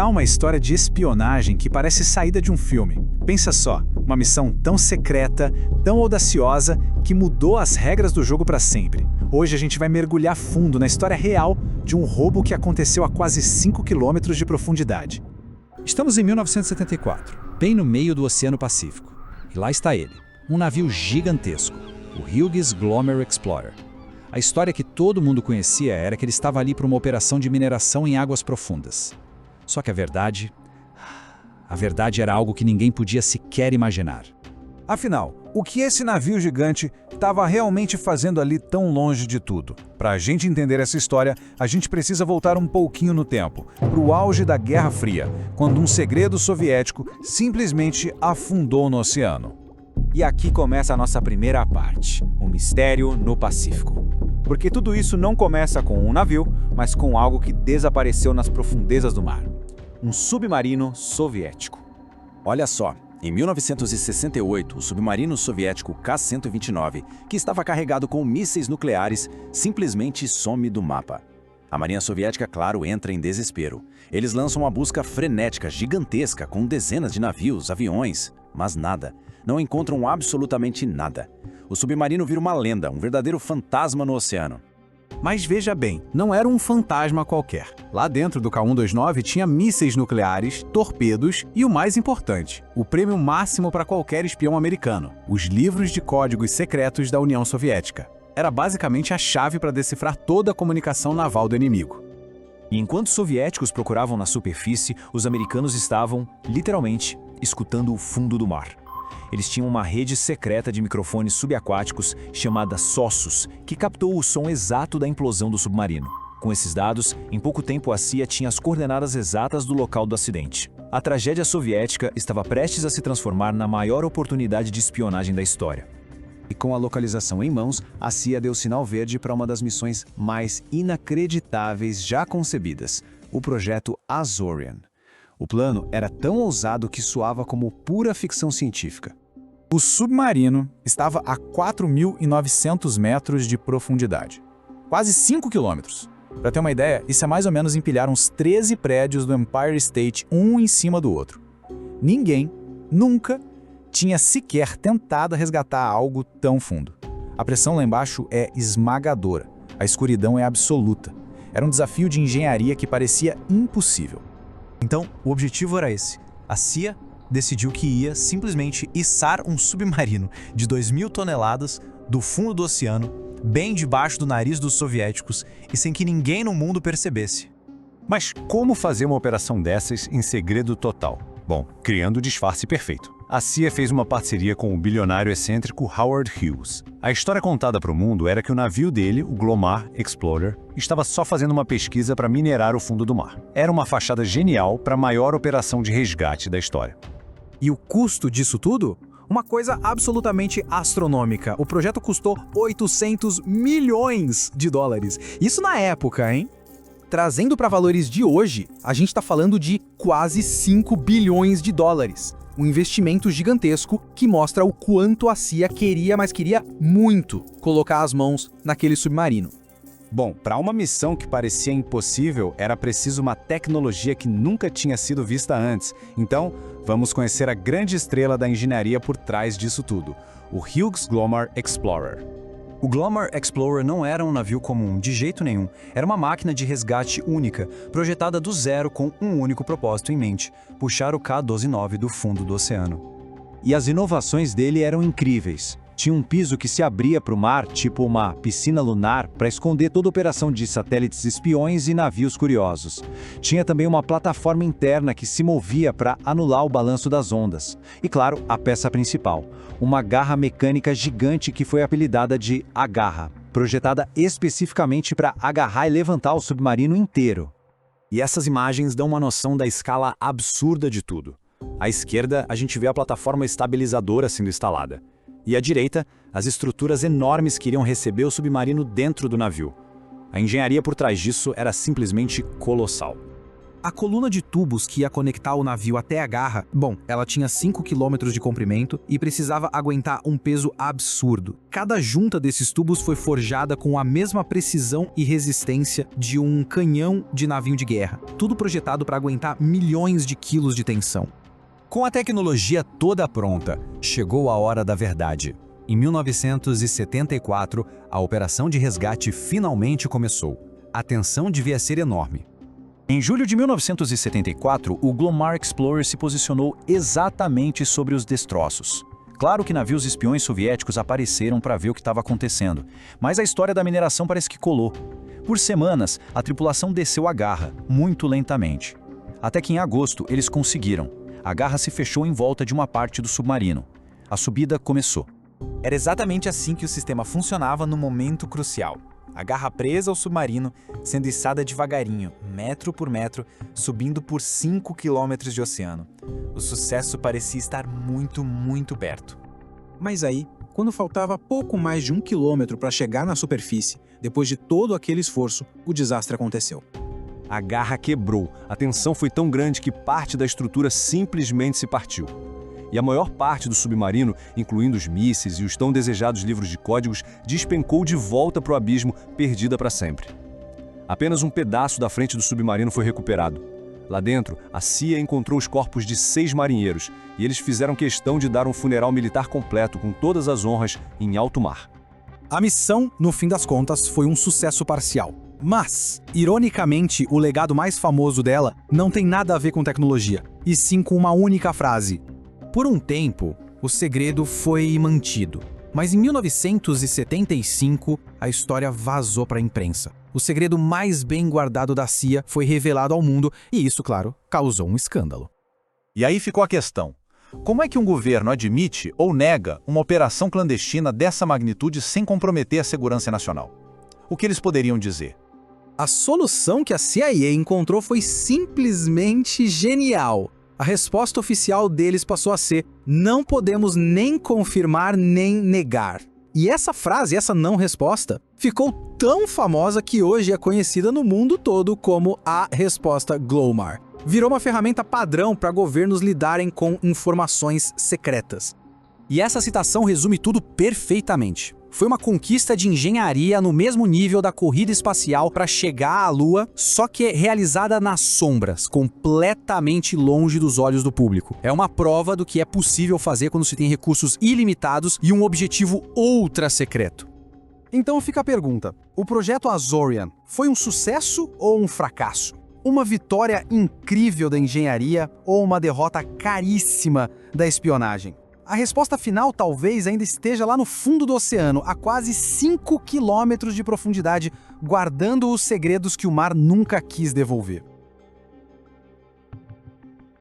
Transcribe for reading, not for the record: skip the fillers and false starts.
tal uma história de espionagem que parece saída de um filme? Pensa só, uma missão tão secreta, tão audaciosa, que mudou as regras do jogo para sempre. Hoje a gente vai mergulhar fundo na história real de um roubo que aconteceu a quase 5 quilômetros de profundidade. Estamos em 1974, bem no meio do Oceano Pacífico. E lá está ele, um navio gigantesco, o Hughes Glomar Explorer. A história que todo mundo conhecia era que ele estava ali para uma operação de mineração em águas profundas. Só que a verdade era algo que ninguém podia sequer imaginar. Afinal, o que esse navio gigante estava realmente fazendo ali tão longe de tudo? Para a gente entender essa história, a gente precisa voltar um pouquinho no tempo, para o auge da Guerra Fria, quando um segredo soviético simplesmente afundou no oceano. E aqui começa a nossa primeira parte, o mistério no Pacífico. Porque tudo isso não começa com um navio, mas com algo que desapareceu nas profundezas do mar. Um submarino soviético. Olha só, em 1968, o submarino soviético K-129, que estava carregado com mísseis nucleares, simplesmente some do mapa. A Marinha Soviética, claro, entra em desespero. Eles lançam uma busca frenética, gigantesca, com dezenas de navios, aviões, mas nada. Não encontram absolutamente nada. O submarino vira uma lenda, um verdadeiro fantasma no oceano. Mas veja bem, não era um fantasma qualquer. Lá dentro do K-129 tinha mísseis nucleares, torpedos e o mais importante, o prêmio máximo para qualquer espião americano, os livros de códigos secretos da União Soviética. Era basicamente a chave para decifrar toda a comunicação naval do inimigo. E enquanto os soviéticos procuravam na superfície, os americanos estavam, literalmente, escutando o fundo do mar. Eles tinham uma rede secreta de microfones subaquáticos chamada SOSUS, que captou o som exato da implosão do submarino. Com esses dados, em pouco tempo a CIA tinha as coordenadas exatas do local do acidente. A tragédia soviética estava prestes a se transformar na maior oportunidade de espionagem da história. E com a localização em mãos, a CIA deu sinal verde para uma das missões mais inacreditáveis já concebidas, o projeto Azorian. O plano era tão ousado que soava como pura ficção científica. O submarino estava a 4.900 metros de profundidade, quase 5 quilômetros. Para ter uma ideia, isso é mais ou menos empilhar uns 13 prédios do Empire State um em cima do outro. Ninguém, nunca, tinha sequer tentado resgatar algo tão fundo. A pressão lá embaixo é esmagadora, a escuridão é absoluta. Era um desafio de engenharia que parecia impossível. Então, o objetivo era esse. A CIA decidiu que ia simplesmente içar um submarino de 2.000 toneladas do fundo do oceano, bem debaixo do nariz dos soviéticos e sem que ninguém no mundo percebesse. Mas como fazer uma operação dessas em segredo total? Bom, criando o disfarce perfeito. A CIA fez uma parceria com o bilionário excêntrico Howard Hughes. A história contada para o mundo era que o navio dele, o Glomar Explorer, estava só fazendo uma pesquisa para minerar o fundo do mar. Era uma fachada genial para a maior operação de resgate da história. E o custo disso tudo? Uma coisa absolutamente astronômica. O projeto custou 800 milhões de dólares. Isso na época, hein? Trazendo para valores de hoje, a gente está falando de quase 5 bilhões de dólares. Um investimento gigantesco que mostra o quanto a CIA queria, mas queria muito, colocar as mãos naquele submarino. Bom, para uma missão que parecia impossível, era preciso uma tecnologia que nunca tinha sido vista antes. Então, vamos conhecer a grande estrela da engenharia por trás disso tudo, o Hughes Glomar Explorer. O Glomar Explorer não era um navio comum, de jeito nenhum. Era uma máquina de resgate única, projetada do zero com um único propósito em mente: puxar o K-129 do fundo do oceano. E as inovações dele eram incríveis. Tinha um piso que se abria para o mar, tipo uma piscina lunar, para esconder toda a operação de satélites espiões e navios curiosos. Tinha também uma plataforma interna que se movia para anular o balanço das ondas. E claro, a peça principal, uma garra mecânica gigante que foi apelidada de Agarra, projetada especificamente para agarrar e levantar o submarino inteiro. E essas imagens dão uma noção da escala absurda de tudo. À esquerda, a gente vê a plataforma estabilizadora sendo instalada. E à direita, as estruturas enormes que iriam receber o submarino dentro do navio. A engenharia por trás disso era simplesmente colossal. A coluna de tubos que ia conectar o navio até a garra, bom, ela tinha 5 km de comprimento e precisava aguentar um peso absurdo. Cada junta desses tubos foi forjada com a mesma precisão e resistência de um canhão de navio de guerra, tudo projetado para aguentar milhões de quilos de tensão. Com a tecnologia toda pronta, chegou a hora da verdade. Em 1974, a operação de resgate finalmente começou. A tensão devia ser enorme. Em julho de 1974, o Glomar Explorer se posicionou exatamente sobre os destroços. Claro que navios espiões soviéticos apareceram para ver o que estava acontecendo, mas a história da mineração parece que colou. Por semanas, a tripulação desceu a garra, muito lentamente. Até que em agosto, eles conseguiram. A garra se fechou em volta de uma parte do submarino. A subida começou. Era exatamente assim que o sistema funcionava no momento crucial. A garra presa ao submarino, sendo içada devagarinho, metro por metro, subindo por 5 quilômetros de oceano. O sucesso parecia estar muito, muito perto. Mas aí, quando faltava pouco mais de 1 quilômetro para chegar na superfície, depois de todo aquele esforço, o desastre aconteceu. A garra quebrou. A tensão foi tão grande que parte da estrutura simplesmente se partiu. E a maior parte do submarino, incluindo os mísseis e os tão desejados livros de códigos, despencou de volta para o abismo, perdida para sempre. Apenas um pedaço da frente do submarino foi recuperado. Lá dentro, a CIA encontrou os corpos de 6 marinheiros, e eles fizeram questão de dar um funeral militar completo com todas as honras em alto mar. A missão, no fim das contas, foi um sucesso parcial. Mas, ironicamente, o legado mais famoso dela não tem nada a ver com tecnologia, e sim com uma única frase. Por um tempo, o segredo foi mantido, mas em 1975 a história vazou para a imprensa. O segredo mais bem guardado da CIA foi revelado ao mundo e isso, claro, causou um escândalo. E aí ficou a questão. Como é que um governo admite ou nega uma operação clandestina dessa magnitude sem comprometer a segurança nacional? O que eles poderiam dizer? A solução que a CIA encontrou foi simplesmente genial. A resposta oficial deles passou a ser: não podemos nem confirmar nem negar. E essa frase, essa não resposta, ficou tão famosa que hoje é conhecida no mundo todo como a resposta Glomar. Virou uma ferramenta padrão para governos lidarem com informações secretas. E essa citação resume tudo perfeitamente. Foi uma conquista de engenharia no mesmo nível da corrida espacial para chegar à Lua, só que realizada nas sombras, completamente longe dos olhos do público. É uma prova do que é possível fazer quando se tem recursos ilimitados e um objetivo ultra secreto. Então fica a pergunta: o projeto Azorian foi um sucesso ou um fracasso? Uma vitória incrível da engenharia ou uma derrota caríssima da espionagem? A resposta final talvez ainda esteja lá no fundo do oceano, a quase 5 quilômetros de profundidade, guardando os segredos que o mar nunca quis devolver.